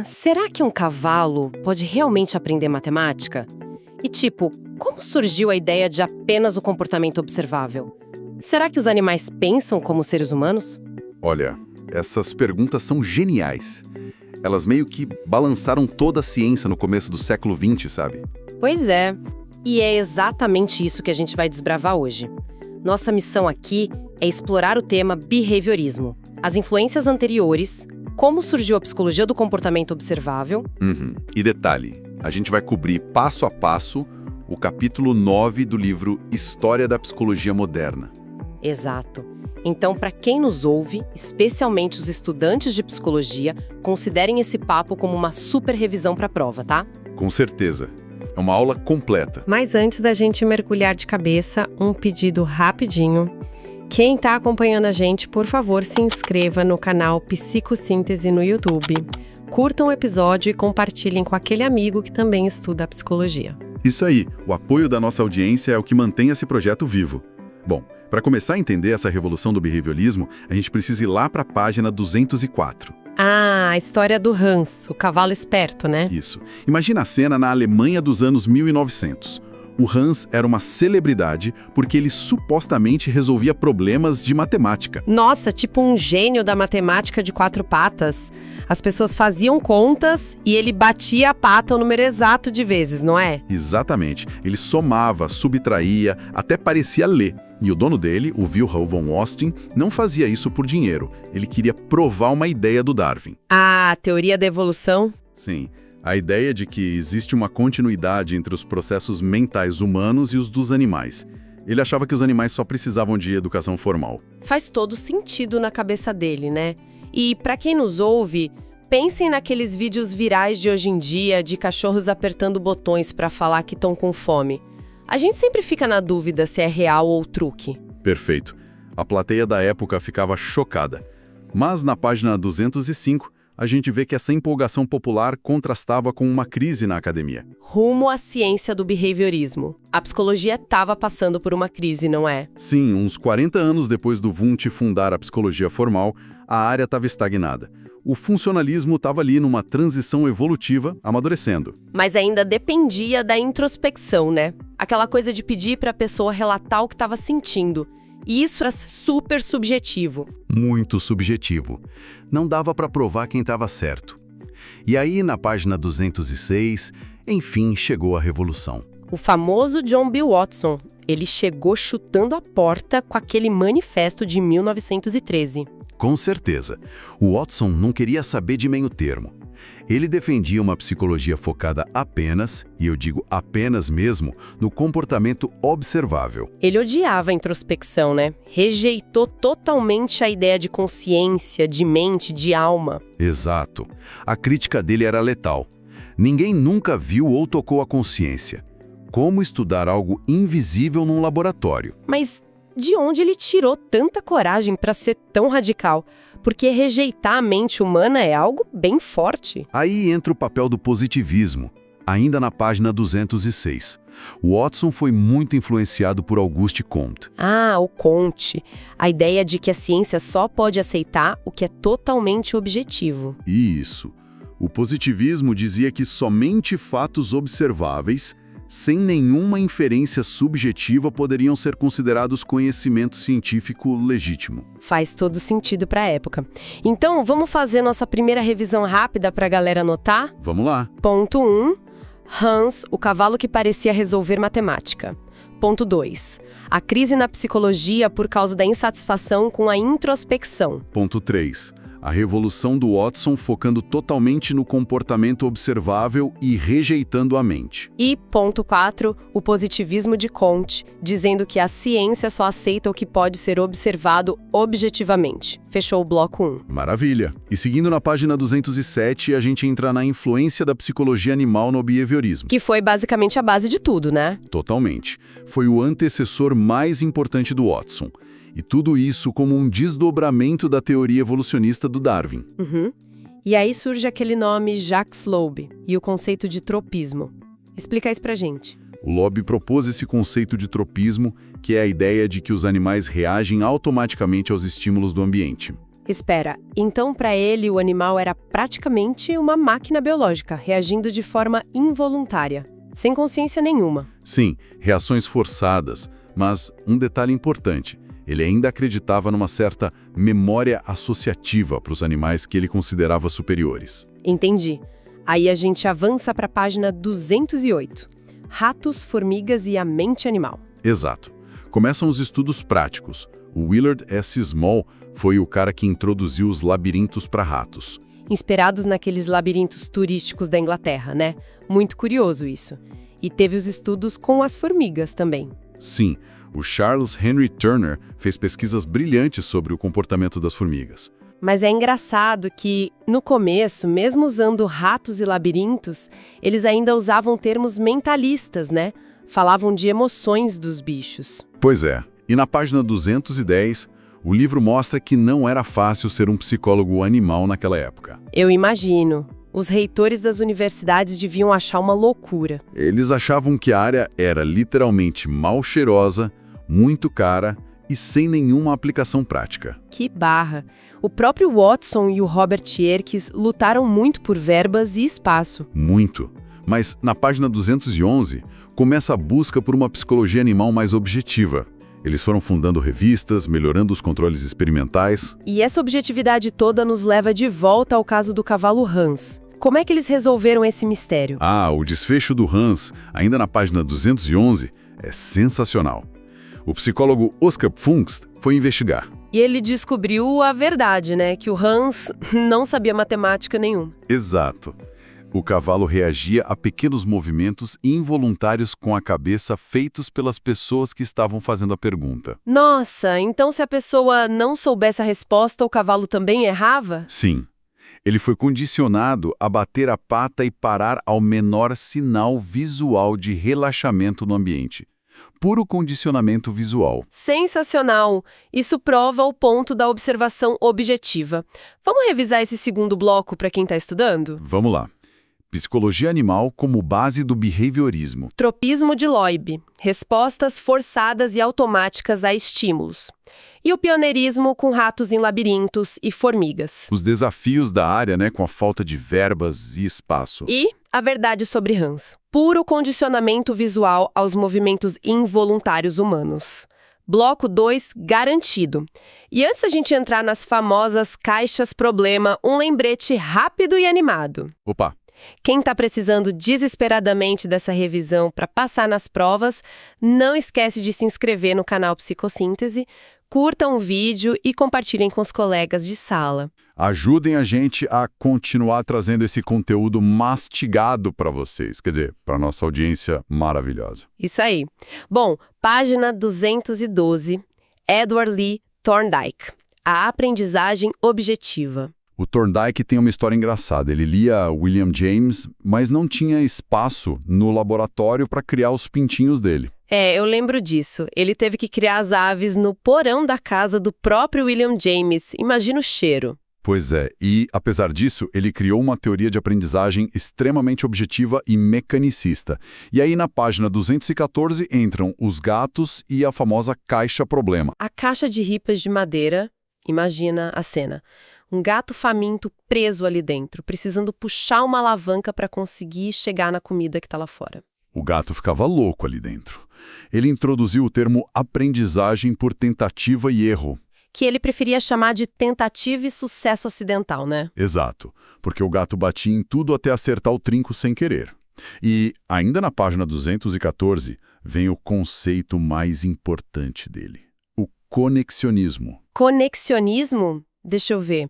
Será que um cavalo pode realmente aprender matemática? E como surgiu a ideia de apenas o comportamento observável? Será que os animais pensam como seres humanos? Olha, essas perguntas são geniais. Elas meio que balançaram toda a ciência no começo do século XX, sabe? Pois é, e é exatamente isso que a gente vai desbravar hoje. Nossa missão aqui é explorar o tema behaviorismo, as influências anteriores, como surgiu a psicologia do comportamento observável. E detalhe, a gente vai cobrir passo a passo o capítulo 9 do livro História da Psicologia Moderna. Exato. Então, para quem nos ouve, especialmente os estudantes de psicologia, considerem esse papo como uma super revisão para a prova, tá? Com certeza. É uma aula completa. Mas antes da gente mergulhar de cabeça, um pedido rapidinho. Quem está acompanhando a gente, por favor, se inscreva no canal Psicossíntese no YouTube. Curtam o episódio e compartilhem com aquele amigo que também estuda a psicologia. Isso aí, o apoio da nossa audiência é o que mantém esse projeto vivo. Bom, para começar a entender essa revolução do behaviorismo, a gente precisa ir lá para a página 204. Ah, a história do Hans, o cavalo esperto, né? Isso. Imagina a cena na Alemanha dos anos 1900. O Hans era uma celebridade porque ele supostamente resolvia problemas de matemática. Nossa, tipo um gênio da matemática de 4 patas. As pessoas faziam contas e ele batia a pata o número exato de vezes, não é? Exatamente. Ele somava, subtraía, até parecia ler. E o dono dele, o Wilhelm von Austin, não fazia isso por dinheiro. Ele queria provar uma ideia do Darwin. Ah, a teoria da evolução? Sim. A ideia de que existe uma continuidade entre os processos mentais humanos e os dos animais. Ele achava que os animais só precisavam de educação formal. Faz todo sentido na cabeça dele, né? E para quem nos ouve, pensem naqueles vídeos virais de hoje em dia de cachorros apertando botões para falar que estão com fome. A gente sempre fica na dúvida se é real ou truque. Perfeito. A plateia da época ficava chocada. Mas na página 205, a gente vê que essa empolgação popular contrastava com uma crise na academia. Rumo à ciência do behaviorismo. A psicologia estava passando por uma crise, não é? Sim, uns 40 anos depois do Wundt fundar a psicologia formal, a área estava estagnada. O funcionalismo estava ali numa transição evolutiva, amadurecendo. Mas ainda dependia da introspecção, né? Aquela coisa de pedir para a pessoa relatar o que estava sentindo. E isso era super subjetivo. Muito subjetivo. Não dava para provar quem estava certo. E aí, na página 206, enfim, chegou a revolução. O famoso John B. Watson. Ele chegou chutando a porta com aquele manifesto de 1913. Com certeza. O Watson não queria saber de meio termo. Ele defendia uma psicologia focada apenas, e eu digo apenas mesmo, no comportamento observável. Ele odiava a introspecção, né? Rejeitou totalmente a ideia de consciência, de mente, de alma. Exato. A crítica dele era letal. Ninguém nunca viu ou tocou a consciência. Como estudar algo invisível num laboratório? Mas de onde ele tirou tanta coragem para ser tão radical? Porque rejeitar a mente humana é algo bem forte. Aí entra o papel do positivismo, ainda na página 206. Watson foi muito influenciado por Auguste Comte. Ah, o Comte. A ideia de que a ciência só pode aceitar o que é totalmente objetivo. Isso. O positivismo dizia que somente fatos observáveis, sem nenhuma inferência subjetiva, poderiam ser considerados conhecimento científico legítimo. Faz todo sentido para a época. Então, vamos fazer nossa primeira revisão rápida para a galera anotar? Vamos lá. Ponto 1. Hans, o cavalo que parecia resolver matemática. Ponto 2. A crise na psicologia por causa da insatisfação com a introspecção. Ponto 3. A revolução do Watson focando totalmente no comportamento observável e rejeitando a mente. E ponto 4, o positivismo de Comte, dizendo que a ciência só aceita o que pode ser observado objetivamente. Fechou o bloco 1. Maravilha! E seguindo na página 207, a gente entra na influência da psicologia animal no behaviorismo. Que foi basicamente a base de tudo, né? Totalmente. Foi o antecessor mais importante do Watson. E tudo isso como um desdobramento da teoria evolucionista do Darwin. E aí surge aquele nome Jacques Loeb e o conceito de tropismo. Explica isso pra gente. O Loeb propôs esse conceito de tropismo, que é a ideia de que os animais reagem automaticamente aos estímulos do ambiente. Espera, então para ele o animal era praticamente uma máquina biológica, reagindo de forma involuntária, sem consciência nenhuma. Sim, reações forçadas, mas um detalhe importante, ele ainda acreditava numa certa memória associativa para os animais que ele considerava superiores. Entendi. Aí a gente avança para a página 208. Ratos, formigas e a mente animal. Exato. Começam os estudos práticos. O Willard S. Small foi o cara que introduziu os labirintos para ratos. Inspirados naqueles labirintos turísticos da Inglaterra, né? Muito curioso isso. E teve os estudos com as formigas também. Sim, o Charles Henry Turner fez pesquisas brilhantes sobre o comportamento das formigas. Mas é engraçado que, no começo, mesmo usando ratos e labirintos, eles ainda usavam termos mentalistas, né? Falavam de emoções dos bichos. Pois é, e na página 210, o livro mostra que não era fácil ser um psicólogo animal naquela época. Eu imagino. Os reitores das universidades deviam achar uma loucura. Eles achavam que a área era literalmente mal cheirosa, muito cara e sem nenhuma aplicação prática. Que barra! O próprio Watson e o Robert Yerkes lutaram muito por verbas e espaço. Muito. Mas na página 211, começa a busca por uma psicologia animal mais objetiva. Eles foram fundando revistas, melhorando os controles experimentais. E essa objetividade toda nos leva de volta ao caso do cavalo Hans. Como é que eles resolveram esse mistério? O desfecho do Hans, ainda na página 211, é sensacional. O psicólogo Oscar Pfungst foi investigar. E ele descobriu a verdade, né? Que o Hans não sabia matemática nenhuma. Exato. O cavalo reagia a pequenos movimentos involuntários com a cabeça feitos pelas pessoas que estavam fazendo a pergunta. Nossa, então se a pessoa não soubesse a resposta, o cavalo também errava? Sim. Ele foi condicionado a bater a pata e parar ao menor sinal visual de relaxamento no ambiente. Puro condicionamento visual. Sensacional! Isso prova o ponto da observação objetiva. Vamos revisar esse segundo bloco para quem está estudando? Vamos lá. Psicologia animal como base do behaviorismo. Tropismo de Loib. Respostas forçadas e automáticas a estímulos. E o pioneirismo com ratos em labirintos e formigas. Os desafios da área, com a falta de verbas e espaço. E a verdade sobre Hans. Puro condicionamento visual aos movimentos involuntários humanos. Bloco 2 garantido. E antes da gente entrar nas famosas caixas problema, um lembrete rápido e animado. Opa! Quem está precisando desesperadamente dessa revisão para passar nas provas, não esquece de se inscrever no canal Psicossíntese, curtam o vídeo e compartilhem com os colegas de sala. Ajudem a gente a continuar trazendo esse conteúdo mastigado para vocês, quer dizer, para nossa audiência maravilhosa. Isso aí. Bom, página 212, Edward Lee Thorndike, a aprendizagem objetiva. O Thorndike tem uma história engraçada. Ele lia William James, mas não tinha espaço no laboratório para criar os pintinhos dele. Eu lembro disso. Ele teve que criar as aves no porão da casa do próprio William James. Imagina o cheiro. Pois é, e apesar disso, ele criou uma teoria de aprendizagem extremamente objetiva e mecanicista. E aí na página 214 entram os gatos e a famosa caixa problema. A caixa de ripas de madeira, imagina a cena. Um gato faminto preso ali dentro, precisando puxar uma alavanca para conseguir chegar na comida que está lá fora. O gato ficava louco ali dentro. Ele introduziu o termo aprendizagem por tentativa e erro. Que ele preferia chamar de tentativa e sucesso acidental, né? Exato, porque o gato batia em tudo até acertar o trinco sem querer. E, ainda na página 214, vem o conceito mais importante dele. O conexionismo. Conexionismo? Deixa eu ver.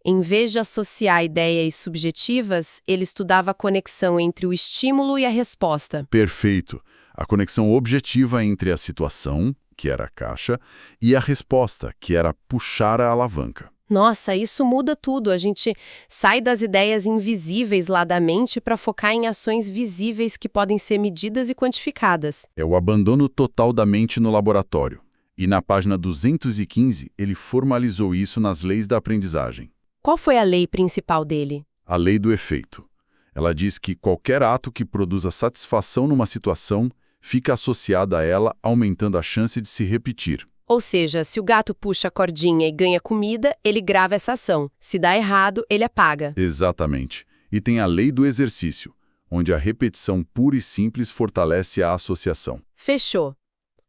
Em vez de associar ideias subjetivas, ele estudava a conexão entre o estímulo e a resposta. Perfeito. A conexão objetiva entre a situação, que era a caixa, e a resposta, que era puxar a alavanca. Nossa, isso muda tudo. A gente sai das ideias invisíveis lá da mente para focar em ações visíveis que podem ser medidas e quantificadas. É o abandono total da mente no laboratório. E na página 215, ele formalizou isso nas leis da aprendizagem. Qual foi a lei principal dele? A lei do efeito. Ela diz que qualquer ato que produza satisfação numa situação fica associado a ela, aumentando a chance de se repetir. Ou seja, se o gato puxa a cordinha e ganha comida, ele grava essa ação. Se dá errado, ele apaga. Exatamente. E tem a lei do exercício, onde a repetição pura e simples fortalece a associação. Fechou.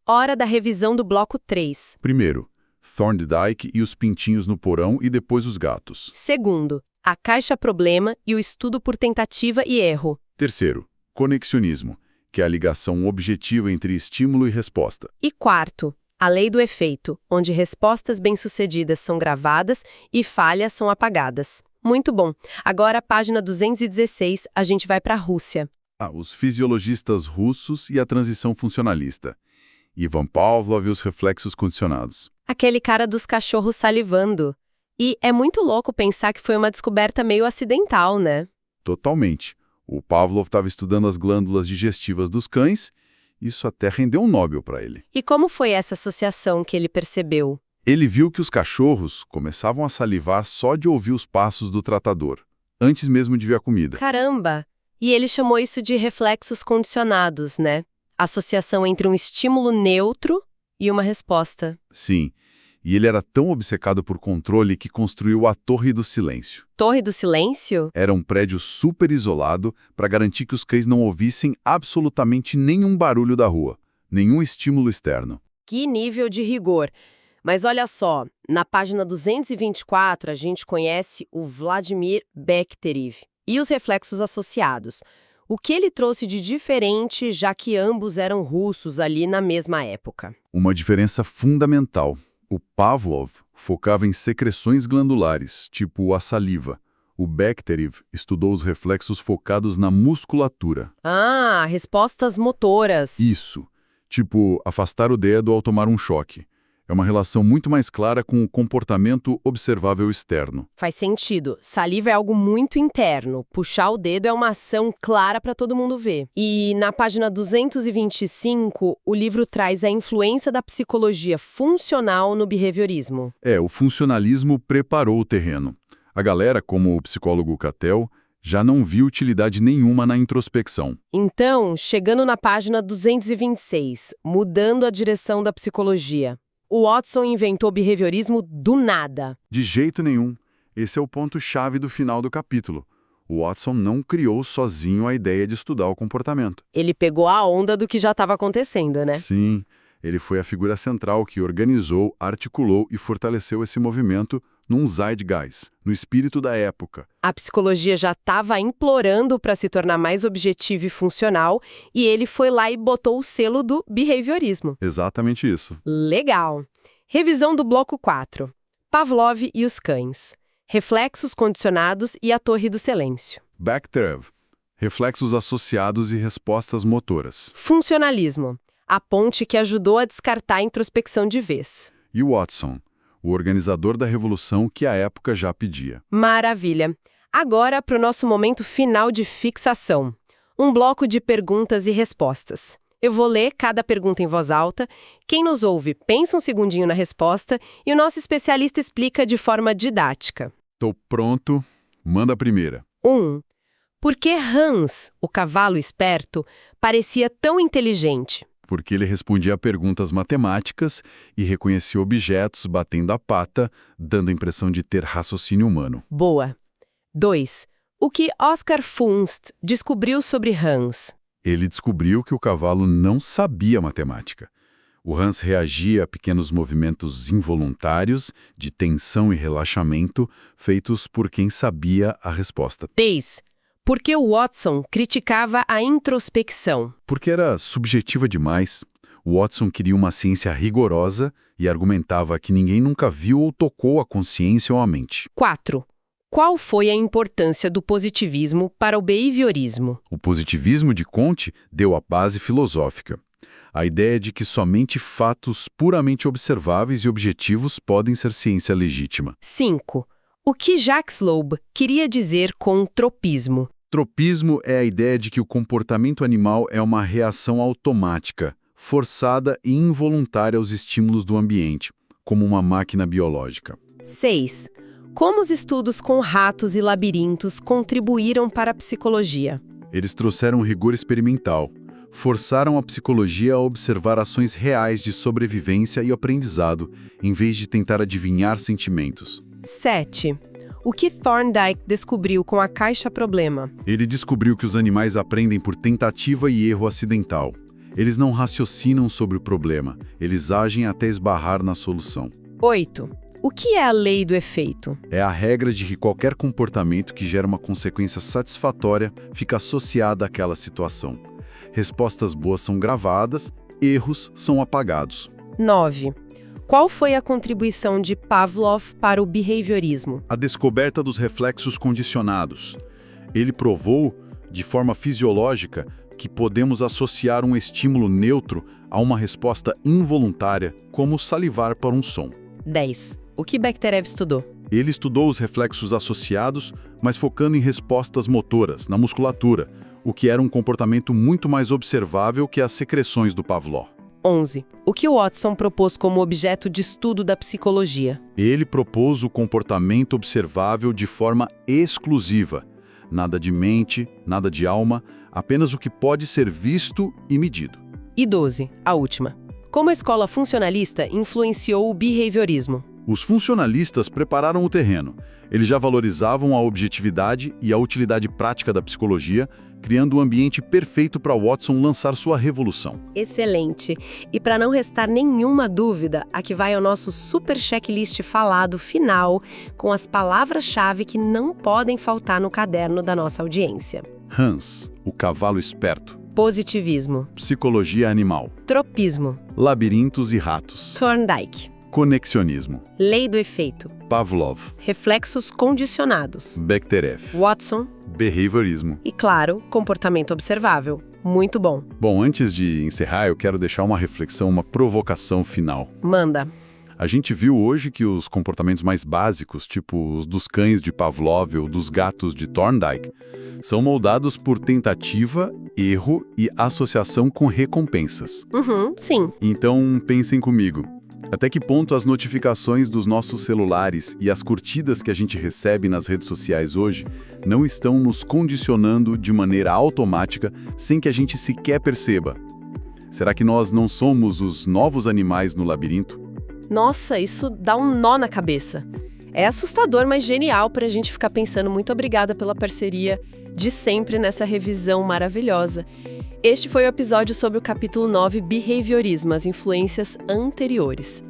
Hora da revisão do bloco 3. Primeiro, Thorndike e os pintinhos no porão e depois os gatos. Segundo, a caixa-problema e o estudo por tentativa e erro. Terceiro, conexionismo, que é a ligação objetiva entre estímulo e resposta. E quarto, a lei do efeito, onde respostas bem-sucedidas são gravadas e falhas são apagadas. Muito bom. Agora, página 216, a gente vai para a Rússia. Os fisiologistas russos e a transição funcionalista. Ivan Pavlov e os reflexos condicionados. Aquele cara dos cachorros salivando. E é muito louco pensar que foi uma descoberta meio acidental, né? Totalmente. O Pavlov estava estudando as glândulas digestivas dos cães, isso até rendeu um Nobel para ele. E como foi essa associação que ele percebeu? Ele viu que os cachorros começavam a salivar só de ouvir os passos do tratador, antes mesmo de ver a comida. Caramba! E ele chamou isso de reflexos condicionados, né? Associação entre um estímulo neutro e uma resposta. Sim, e ele era tão obcecado por controle que construiu a Torre do Silêncio. Torre do Silêncio? Era um prédio super isolado para garantir que os cães não ouvissem absolutamente nenhum barulho da rua, nenhum estímulo externo. Que nível de rigor! Mas olha só, na página 224 a gente conhece o Vladimir Bekhterev e os reflexos associados. O que ele trouxe de diferente, já que ambos eram russos ali na mesma época? Uma diferença fundamental. O Pavlov focava em secreções glandulares, tipo a saliva. O Bekhterev estudou os reflexos focados na musculatura. Ah, respostas motoras. Isso, tipo afastar o dedo ao tomar um choque. É uma relação muito mais clara com o comportamento observável externo. Faz sentido. Saliva é algo muito interno. Puxar o dedo é uma ação clara para todo mundo ver. E na página 225, o livro traz a influência da psicologia funcional no behaviorismo. O funcionalismo preparou o terreno. A galera, como o psicólogo Cattell, já não viu utilidade nenhuma na introspecção. Então, chegando na página 226, mudando a direção da psicologia. O Watson inventou behaviorismo do nada. De jeito nenhum. Esse é o ponto-chave do final do capítulo. O Watson não criou sozinho a ideia de estudar o comportamento. Ele pegou a onda do que já estava acontecendo, né? Sim, ele foi a figura central que organizou, articulou e fortaleceu esse movimento num zeitgeist, no espírito da época. A psicologia já estava implorando para se tornar mais objetiva e funcional, e ele foi lá e botou o selo do behaviorismo. Exatamente isso. Legal! Revisão do bloco 4. Pavlov e os cães. Reflexos condicionados e a Torre do Silêncio. Bekhterev. Reflexos associados e respostas motoras. Funcionalismo. A ponte que ajudou a descartar a introspecção de vez. E Watson, o organizador da revolução que a época já pedia. Maravilha! Agora para o nosso momento final de fixação. Um bloco de perguntas e respostas. Eu vou ler cada pergunta em voz alta, quem nos ouve pensa um segundinho na resposta e o nosso especialista explica de forma didática. Tô pronto, manda a primeira. 1. Por que Hans, o cavalo esperto, parecia tão inteligente? Porque ele respondia a perguntas matemáticas e reconhecia objetos batendo a pata, dando a impressão de ter raciocínio humano. Boa. 2. O que Oscar Funst descobriu sobre Hans? Ele descobriu que o cavalo não sabia matemática. O Hans reagia a pequenos movimentos involuntários de tensão e relaxamento feitos por quem sabia a resposta. 3. Por que o Watson criticava a introspecção? Porque era subjetiva demais. O Watson queria uma ciência rigorosa e argumentava que ninguém nunca viu ou tocou a consciência ou a mente. 4. Qual foi a importância do positivismo para o behaviorismo? O positivismo de Comte deu a base filosófica. A ideia de que somente fatos puramente observáveis e objetivos podem ser ciência legítima. 5. O que Jacques Loeb queria dizer com tropismo? Tropismo é a ideia de que o comportamento animal é uma reação automática, forçada e involuntária aos estímulos do ambiente, como uma máquina biológica. 6. Como os estudos com ratos e labirintos contribuíram para a psicologia? Eles trouxeram rigor experimental. forçaram a psicologia a observar ações reais de sobrevivência e aprendizado, em vez de tentar adivinhar sentimentos. 7. O que Thorndike descobriu com a caixa-problema? Ele descobriu que os animais aprendem por tentativa e erro acidental. Eles não raciocinam sobre o problema, eles agem até esbarrar na solução. 8. O que é a lei do efeito? É a regra de que qualquer comportamento que gera uma consequência satisfatória fica associada àquela situação. Respostas boas são gravadas, erros são apagados. 9. Qual foi a contribuição de Pavlov para o behaviorismo? A descoberta dos reflexos condicionados. Ele provou, de forma fisiológica, que podemos associar um estímulo neutro a uma resposta involuntária, como salivar para um som. 10. O que Bekhterev estudou? Ele estudou os reflexos associados, mas focando em respostas motoras, na musculatura, o que era um comportamento muito mais observável que as secreções do Pavlov. 11. O que Watson propôs como objeto de estudo da psicologia? Ele propôs o comportamento observável de forma exclusiva. Nada de mente, nada de alma, apenas o que pode ser visto e medido. E 12. A última. Como a escola funcionalista influenciou o behaviorismo? Os funcionalistas prepararam o terreno. Eles já valorizavam a objetividade e a utilidade prática da psicologia, criando um ambiente perfeito para Watson lançar sua revolução. Excelente! E para não restar nenhuma dúvida, aqui vai o nosso super checklist falado final, com as palavras-chave que não podem faltar no caderno da nossa audiência. Hans, o cavalo esperto. Positivismo. Psicologia animal. Tropismo. Labirintos e ratos. Thorndike. Conexionismo. Lei do efeito. Pavlov. Reflexos condicionados. Bekhterev. Watson. Behaviorismo. E, claro, comportamento observável. Muito bom. Bom, antes de encerrar, eu quero deixar uma reflexão, uma provocação final. Manda. A gente viu hoje que os comportamentos mais básicos, tipo os dos cães de Pavlov ou dos gatos de Thorndike, são moldados por tentativa, erro e associação com recompensas. Sim. Então, pensem comigo. Até que ponto as notificações dos nossos celulares e as curtidas que a gente recebe nas redes sociais hoje não estão nos condicionando de maneira automática sem que a gente sequer perceba? Será que nós não somos os novos animais no labirinto? Nossa, isso dá um nó na cabeça. É assustador, mas genial para a gente ficar pensando. Muito obrigada pela parceria de sempre nessa revisão maravilhosa. Este foi o episódio sobre o capítulo 9, Behaviorismo, as influências anteriores.